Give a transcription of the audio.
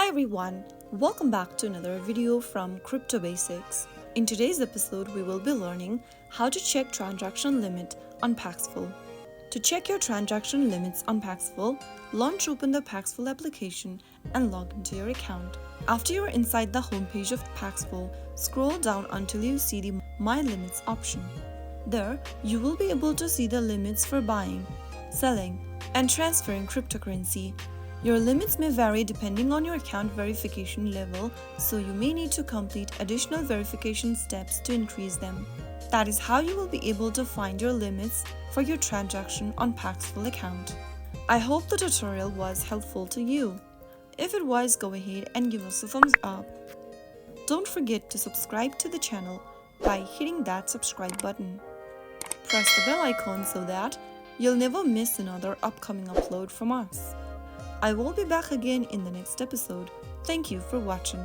Hi everyone, welcome back to another video from Crypto Basics. In today's episode, we will be learning how to check transaction limit on Paxful. To check your transaction limits on Paxful, launch open the Paxful application and log into your account. After you're inside the homepage of Paxful, scroll down until you see the My Limits option. There, you will be able to see the limits for buying, selling, and transferring cryptocurrency. Your limits may vary depending on your account verification level, so you may need to complete additional verification steps to increase them. That is how you will be able to find your limits for your transaction on Paxful account. I hope the tutorial was helpful to you. If it was, go ahead and give us a thumbs up. Don't forget to subscribe to the channel by hitting that subscribe button. Press the bell icon so that you'll never miss another upcoming upload from us. I will be back again in the next episode. Thank you for watching.